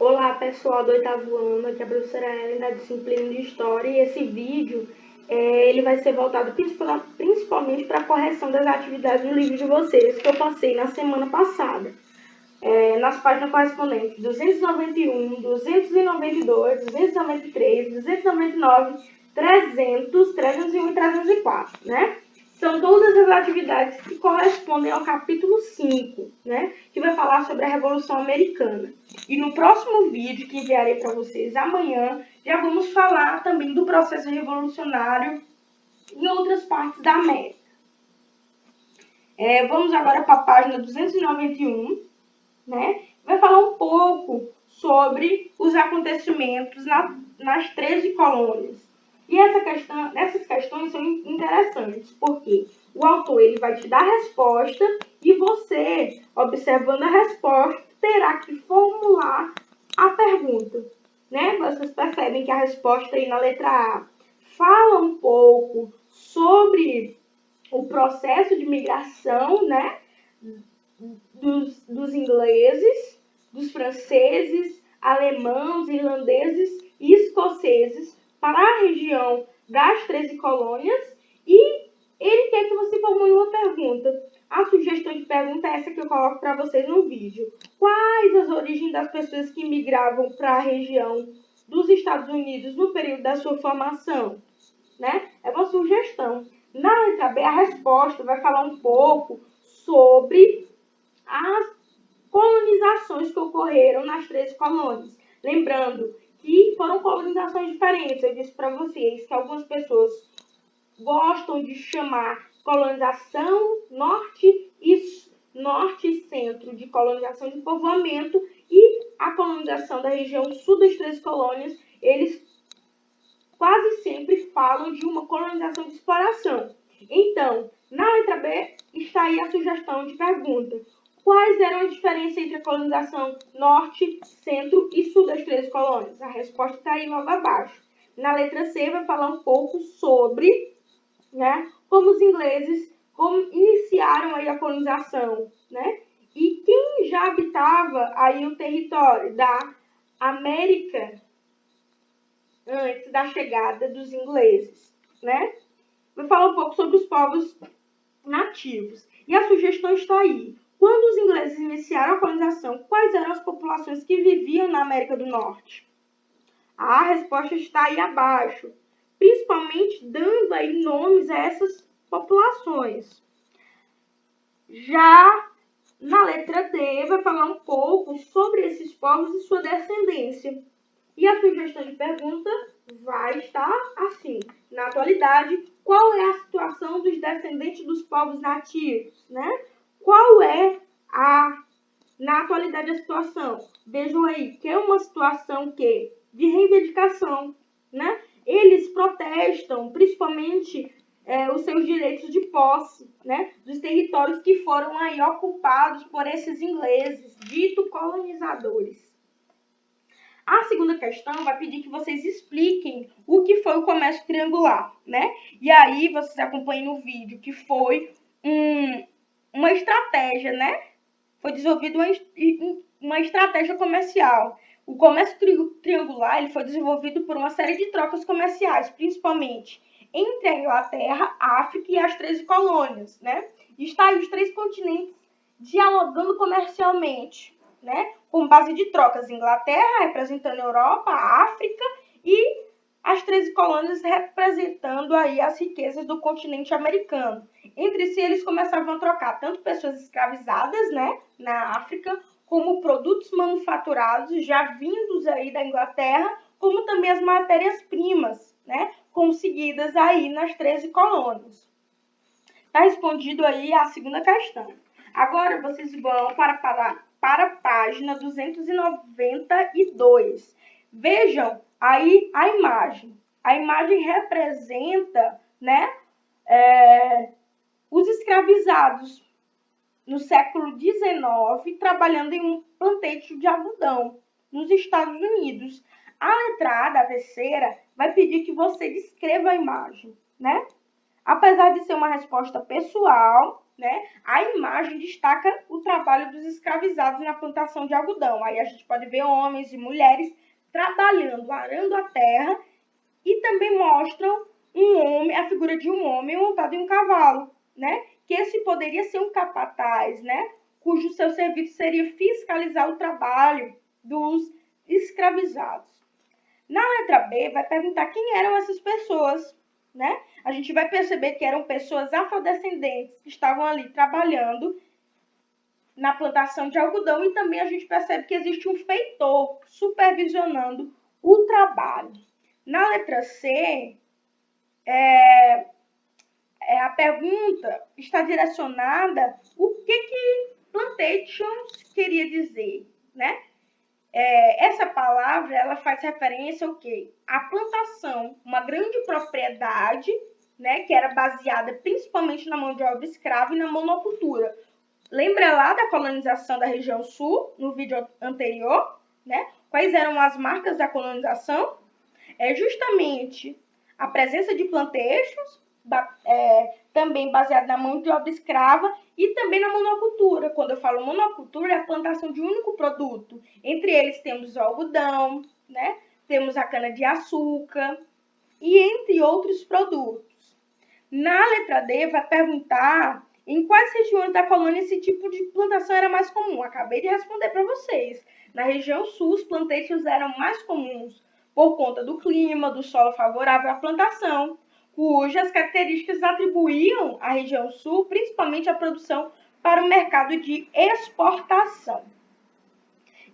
Olá pessoal do oitavo ano, aqui é a professora Ellen da disciplina de História e esse vídeo ele vai ser voltado principalmente para a correção das atividades no livro de vocês que eu passei na semana passada. Nas páginas correspondentes 291, 292, 293, 299, 300, 301 e 304, né? São todas as atividades que correspondem ao capítulo 5, né? Que vai falar sobre a Revolução Americana. E no próximo vídeo que enviarei para vocês amanhã, já vamos falar também do processo revolucionário em outras partes da América. Vamos agora para a página 291, né? Vai falar um pouco sobre os acontecimentos nas 13 colônias. E essas questões são interessantes, porque o autor ele vai te dar a resposta e você, observando a resposta, terá que formular a pergunta. Né? Vocês percebem que a resposta aí na letra A fala um pouco sobre o processo de migração, né? Dos ingleses, dos franceses, alemães, irlandeses e escoceses para a região das 13 colônias e ele quer que você formule uma pergunta. A sugestão de pergunta é essa que eu coloco para vocês no vídeo. Quais as origens das pessoas que migravam para a região dos Estados Unidos no período da sua formação? Né? É uma sugestão. Na letra B, a resposta vai falar um pouco sobre as colonizações que ocorreram nas 13 colônias. Lembrando que foram colonizações diferentes. Eu disse para vocês que algumas pessoas gostam de chamar colonização norte e centro de colonização de povoamento e a colonização da região sul das 13 colônias, eles quase sempre falam de uma colonização de exploração. Então, na letra B está aí a sugestão de pergunta. Quais eram as diferenças entre a colonização norte, centro e sul das 13 colônias? A resposta está aí logo abaixo. Na letra C vai falar um pouco sobre, né, como os ingleses iniciaram aí a colonização, né? E quem já habitava aí o território da América antes da chegada dos ingleses, né? Vou falar um pouco sobre os povos nativos. E a sugestão está aí. Quando os ingleses iniciaram a colonização, quais eram as populações que viviam na América do Norte? A resposta está aí abaixo, principalmente dando aí nomes a essas populações. Já na letra D, vai falar um pouco sobre esses povos e sua descendência. E a sugestão de pergunta vai estar assim. Na atualidade, qual é a situação dos descendentes dos povos nativos, né? Qual é na atualidade a situação? Vejam aí que é uma situação de reivindicação, né? Eles protestam, principalmente os seus direitos de posse, né? Dos territórios que foram aí ocupados por esses ingleses, dito colonizadores. A segunda questão vai pedir que vocês expliquem o que foi o comércio triangular, né? E aí vocês acompanhem no vídeo que foi uma estratégia, né? Foi desenvolvida uma estratégia comercial. O comércio triangular ele foi desenvolvido por uma série de trocas comerciais, principalmente entre a Inglaterra, a África e as 13 colônias, né? E está aí os 3 continentes dialogando comercialmente, né? Com base de trocas, Inglaterra representando a Europa, a África e as 13 colônias representando aí as riquezas do continente americano. Entre si, eles começavam a trocar tanto pessoas escravizadas, né, na África, como produtos manufaturados já vindos aí da Inglaterra, como também as matérias-primas, né, conseguidas aí nas 13 colônias. Está respondido aí a segunda questão. Agora, vocês vão para a página 292. Vejam aí a imagem. A imagem representa, né, os escravizados no século XIX trabalhando em um plantation de algodão nos Estados Unidos. A letra A da terceira vai pedir que você descreva a imagem, né? Apesar de ser uma resposta pessoal, né, a imagem destaca o trabalho dos escravizados na plantação de algodão. Aí a gente pode ver homens e mulheres trabalhando, arando a terra, e também mostram um homem, a figura de um homem montado em um cavalo, né? Que esse poderia ser um capataz, né? Cujo seu serviço seria fiscalizar o trabalho dos escravizados. Na letra B, vai perguntar quem eram essas pessoas, né? A gente vai perceber que eram pessoas afrodescendentes que estavam ali trabalhando na plantação de algodão, e também a gente percebe que existe um feitor supervisionando o trabalho. Na letra C, a pergunta está direcionada o que plantations queria dizer, né? Essa palavra, ela faz referência ao quê? A plantação, uma grande propriedade, né, que era baseada principalmente na mão de obra escrava e na monocultura. Lembra lá da colonização da região sul, no vídeo anterior, né? Quais eram as marcas da colonização? É justamente a presença de plantations, também baseada na mão de obra escrava, e também na monocultura. Quando eu falo monocultura, é a plantação de um único produto. Entre eles temos o algodão, né? Temos a cana-de-açúcar, e entre outros produtos. Na letra D, vai perguntar em quais regiões da colônia esse tipo de plantação era mais comum. Acabei de responder para vocês. Na região sul, os plantations eram mais comuns por conta do clima, do solo favorável à plantação, cujas características atribuíam à região sul principalmente a produção para o mercado de exportação.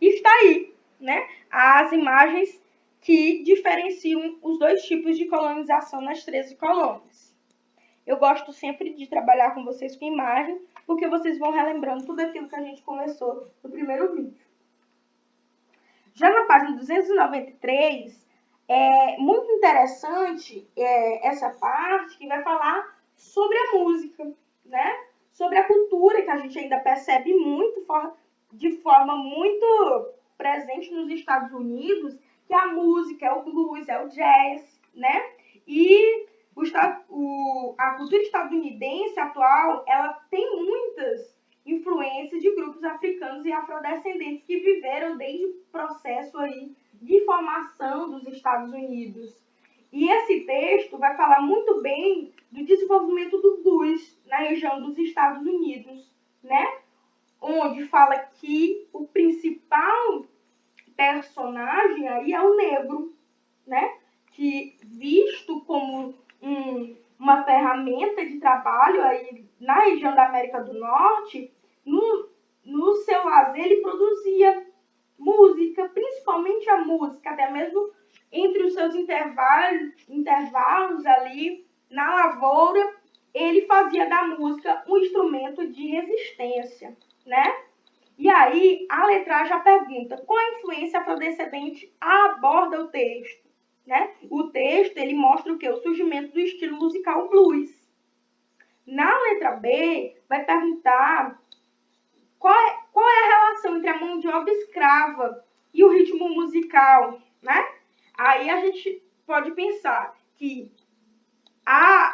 E está aí, né, as imagens que diferenciam os dois tipos de colonização nas 13 colônias. Eu gosto sempre de trabalhar com vocês com imagem, porque vocês vão relembrando tudo aquilo que a gente conversou no primeiro vídeo. Já na página 293, é muito interessante essa parte que vai falar sobre a música, né? Sobre a cultura, que a gente ainda percebe muito, de forma muito presente nos Estados Unidos, que a música é o blues, é o jazz, né? E a cultura estadunidense atual, ela tem muitas influências de grupos africanos e afrodescendentes que viveram desde o processo aí de formação dos Estados Unidos. E esse texto vai falar muito bem do desenvolvimento do blues na região dos Estados Unidos, né? Onde fala que o principal personagem aí é o negro, né? Que visto como uma ferramenta de trabalho aí na região da América do Norte, no seu lazer ele produzia música, principalmente a música, até mesmo entre os seus intervalos ali na lavoura, ele fazia da música um instrumento de resistência, né? E aí, a letra A já pergunta, qual a influência afrodescendente aborda o texto? Né? O texto, ele mostra o quê? O surgimento do estilo musical blues. Na letra B, vai perguntar qual é a relação entre a mão de obra escrava e o ritmo musical, né? Aí a gente pode pensar que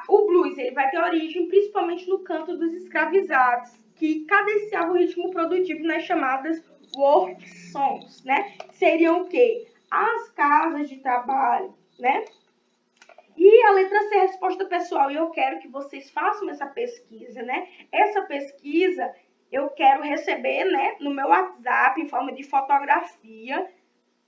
o blues ele vai ter origem principalmente no canto dos escravizados, que cadenciava o ritmo produtivo nas chamadas work songs, né? Seriam o quê? As casas de trabalho, né? E a letra C, resposta pessoal, e eu quero que vocês façam essa pesquisa, né? Essa pesquisa eu quero receber, né, no meu WhatsApp em forma de fotografia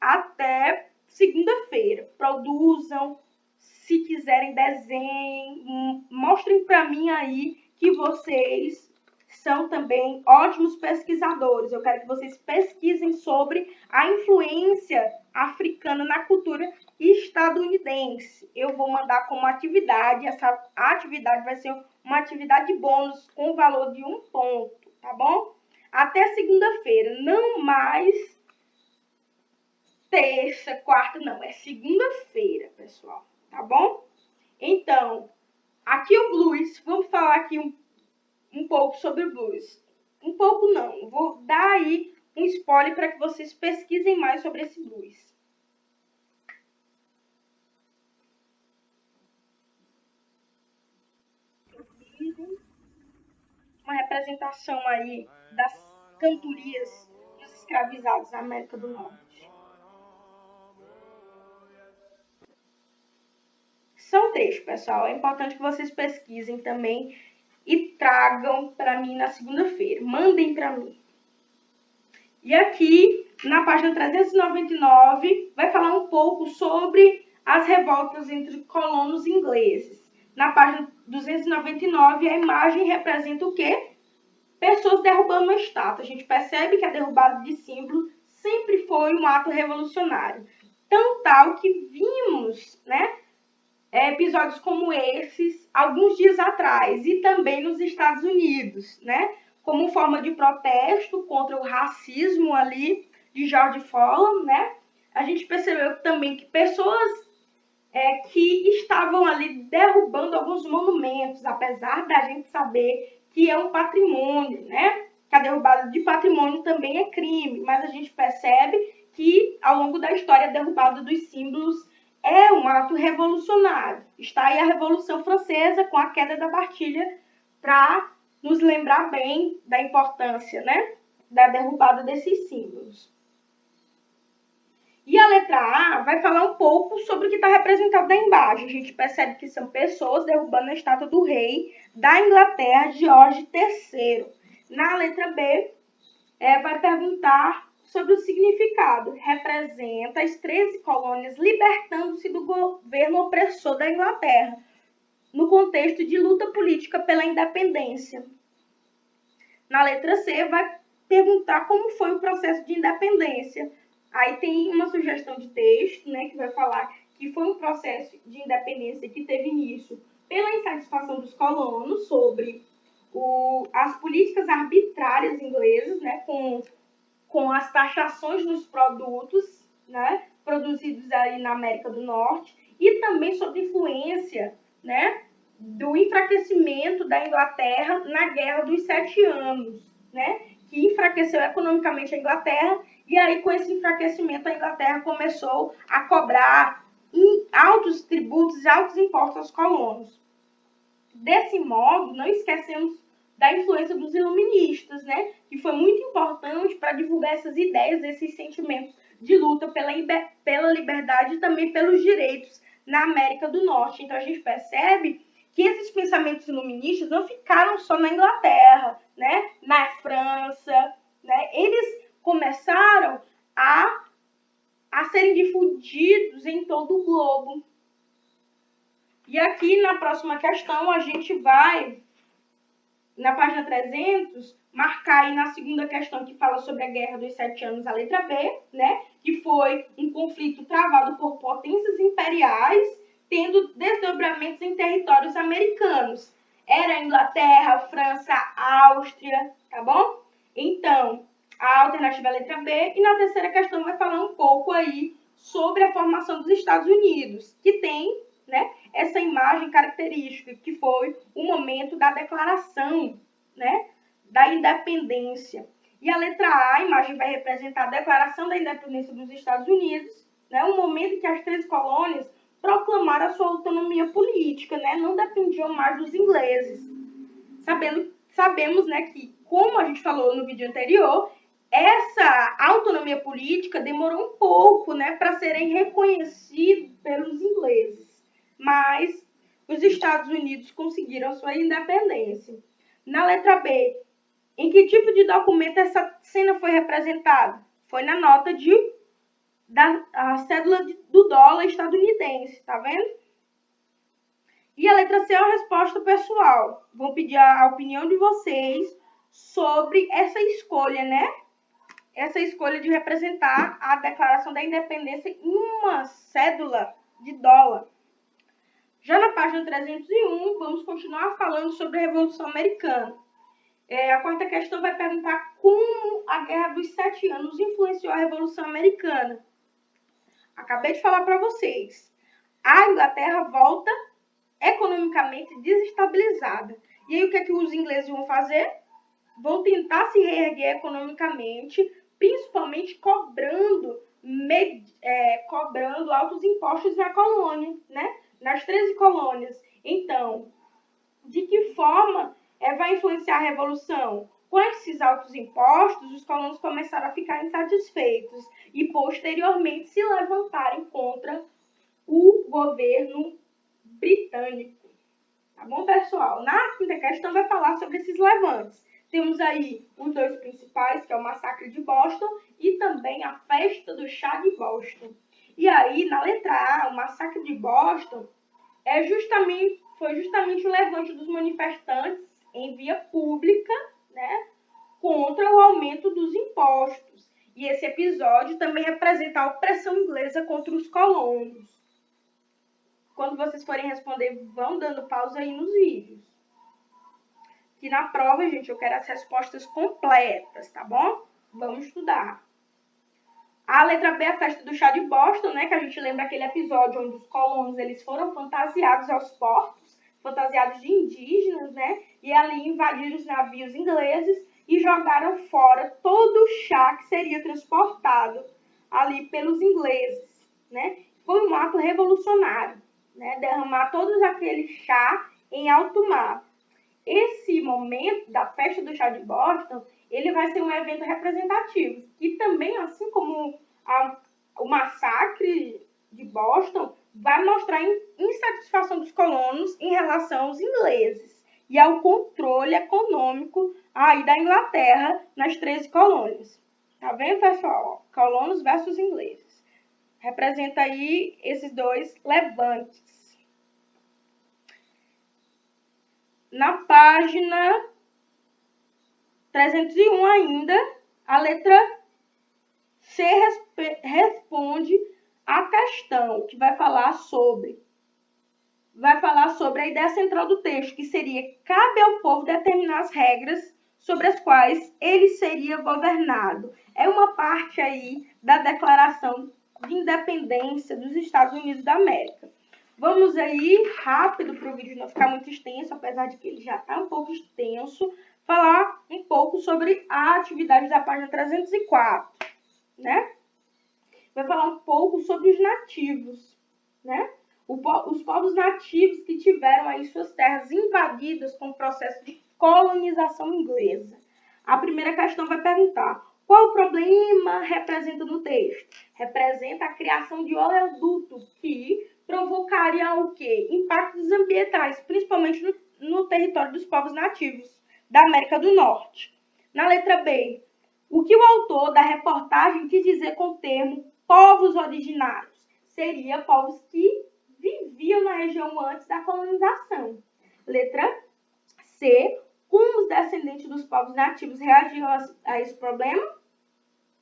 até segunda-feira. Produzam, se quiserem desenhem, mostrem para mim aí que vocês são também ótimos pesquisadores. Eu quero que vocês pesquisem sobre a influência africana na cultura estadunidense. Eu vou mandar como atividade, essa atividade vai ser uma atividade bônus com o valor de 1 ponto, tá bom? Até segunda-feira, não mais terça, quarta, não, é segunda-feira, pessoal, tá bom? Então, aqui o blues, vamos falar aqui um pouco sobre o blues. Um pouco não, vou dar aí um spoiler para que vocês pesquisem mais sobre esse blues. uma representação aí das cantorias dos escravizados da América do Norte. São três, pessoal. É importante que vocês pesquisem também e tragam para mim na segunda-feira. Mandem para mim. E aqui, na página 399, vai falar um pouco sobre as revoltas entre colonos ingleses. Na página 299, a imagem representa o quê? Pessoas derrubando uma estátua. A gente percebe que a derrubada de símbolo sempre foi um ato revolucionário. Tão tal que vimos, né, episódios como esses alguns dias atrás e também nos Estados Unidos, né? Como forma de protesto contra o racismo ali de George Floyd, né? A gente percebeu também que pessoas que estavam ali derrubando alguns monumentos, apesar da gente saber que é um patrimônio, né? Que a derrubada de patrimônio também é crime, mas a gente percebe que ao longo da história a derrubada dos símbolos é um ato revolucionário. Está aí a Revolução Francesa com a queda da Bastilha para nos lembrar bem da importância, né, da derrubada desses símbolos. E a letra A vai falar um pouco sobre o que está representado na imagem. A gente percebe que são pessoas derrubando a estátua do rei da Inglaterra, George III. Na letra B, vai perguntar sobre o significado. Representa as 13 colônias libertando-se do governo opressor da Inglaterra, no contexto de luta política pela independência. Na letra C, vai perguntar como foi o processo de independência. Aí tem uma sugestão de texto, né, que vai falar que foi um processo de independência que teve início pela insatisfação dos colonos sobre as políticas arbitrárias inglesas, né, com as taxações nos produtos, né, produzidos aí na América do Norte, e também sobre influência, né, do enfraquecimento da Inglaterra na Guerra dos 7 Anos, né, que enfraqueceu economicamente a Inglaterra, e aí com esse enfraquecimento a Inglaterra começou a cobrar altos tributos e altos impostos aos colonos. Desse modo, não esquecemos da influência dos iluministas, né, que foi muito importante para divulgar essas ideias, esses sentimentos de luta pela liberdade e também pelos direitos na América do Norte. Então a gente percebe que esses pensamentos iluministas não ficaram só na Inglaterra, né, na França, né, eles começaram a serem difundidos em todo o globo. E aqui na próxima questão a gente vai, na página 300, marcar aí na segunda questão que fala sobre a Guerra dos 7 Anos, a letra B, né, que foi um conflito travado por potências imperiais, tendo desdobramentos em territórios americanos. Era Inglaterra, França, Áustria, tá bom? Então, a alternativa é a letra B, e na terceira questão vai falar um pouco aí sobre a formação dos Estados Unidos, que tem, né, essa imagem característica, que foi o momento da declaração, né, da independência. E a letra A, a imagem vai representar a declaração da independência dos Estados Unidos, né, o momento em que as 13 colônias proclamaram a sua autonomia política, né, não dependiam mais dos ingleses. Sabemos, né, que, como a gente falou no vídeo anterior, essa autonomia política demorou um pouco, né, para serem reconhecidos pelos ingleses. Mas os Estados Unidos conseguiram sua independência. Na letra B, em que tipo de documento essa cena foi representada? Foi na nota da cédula do dólar estadunidense, tá vendo? E a letra C é uma resposta pessoal. Vou pedir a opinião de vocês sobre essa escolha, né? Essa escolha de representar a declaração da independência em uma cédula de dólar. Já na página 301, vamos continuar falando sobre a Revolução Americana. A quarta questão vai perguntar como a Guerra dos 7 Anos influenciou a Revolução Americana. Acabei de falar para vocês. A Inglaterra volta economicamente desestabilizada. E aí o que é que os ingleses vão fazer? Vão tentar se reerguer economicamente, principalmente cobrando altos impostos na colônia, né? Nas 13 colônias. Então, de que forma vai influenciar a Revolução? Com esses altos impostos, os colonos começaram a ficar insatisfeitos e, posteriormente, se levantarem contra o governo britânico. Tá bom, pessoal? Na quinta questão vai falar sobre esses levantes. Temos aí os dois principais, que é o massacre de Boston e também a festa do chá de Boston. E aí, na letra A, o massacre de Boston foi justamente o levante dos manifestantes em via pública, né, contra o aumento dos impostos. E esse episódio também representa a opressão inglesa contra os colonos. Quando vocês forem responder, vão dando pausa aí nos vídeos. Que na prova, gente, eu quero as respostas completas, tá bom? Vamos estudar. A letra B é a festa do chá de Boston, né? Que a gente lembra aquele episódio onde os colonos eles foram fantasiados aos portos, fantasiados de indígenas, né? E ali invadiram os navios ingleses e jogaram fora todo o chá que seria transportado ali pelos ingleses, né? Foi um ato revolucionário, né? Derramar todo aquele chá em alto mar. Esse momento da festa do chá de Boston, ele vai ser um evento representativo, que também, assim como o massacre de Boston, vai mostrar a insatisfação dos colonos em relação aos ingleses e ao controle econômico aí da Inglaterra nas 13 colônias. Tá vendo, pessoal? Colonos versus ingleses. Representa aí esses dois levantes. Na página 301 ainda, a letra C responde a questão que vai falar sobre a ideia central do texto, que seria: cabe ao povo determinar as regras sobre as quais ele seria governado. É uma parte aí da Declaração de Independência dos Estados Unidos da América. Vamos aí, rápido, para o vídeo não ficar muito extenso, apesar de que ele já está um pouco extenso, falar um pouco sobre a atividade da página 304, né? Vai falar um pouco sobre os nativos, né? Os povos nativos que tiveram aí suas terras invadidas com o processo de colonização inglesa. A primeira questão vai perguntar: qual o problema representa no texto? Representa a criação de oleoduto que provocaria o quê? Impactos ambientais, principalmente no território dos povos nativos da América do Norte. Na letra B, o que o autor da reportagem quis dizer com o termo povos originários? Seria povos que viviam na região antes da colonização. Letra C, como os descendentes dos povos nativos reagiram a esse problema?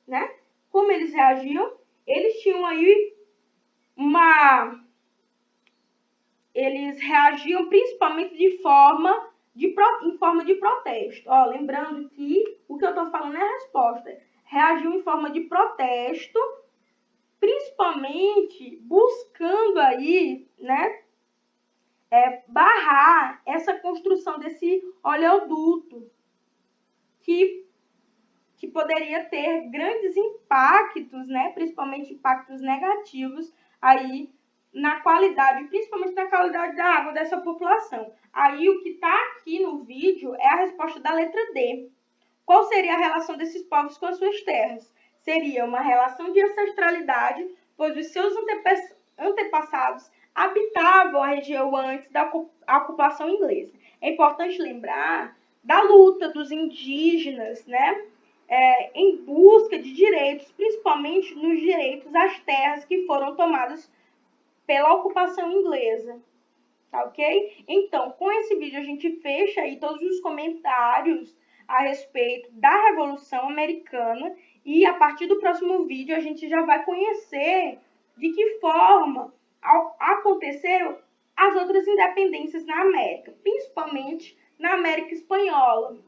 Né? Como eles reagiam? Eles tinham aí eles reagiam principalmente em forma de protesto. Ó, lembrando que o que eu estou falando é a resposta. Reagiu em forma de protesto, principalmente buscando aí, né, barrar essa construção desse oleoduto, que poderia ter grandes impactos, né, principalmente impactos negativos aí na qualidade, principalmente na qualidade da água dessa população. Aí o que está aqui no vídeo é a resposta da letra D. Qual seria a relação desses povos com as suas terras? Seria uma relação de ancestralidade, pois os seus antepassados habitavam a região antes da ocupação inglesa. É importante lembrar da luta dos indígenas, né, em busca de direitos, principalmente nos direitos às terras que foram tomadas pela ocupação inglesa. Tá ok? Então, com esse vídeo a gente fecha aí todos os comentários a respeito da Revolução Americana e a partir do próximo vídeo a gente já vai conhecer de que forma aconteceram as outras independências na América, principalmente na América Espanhola.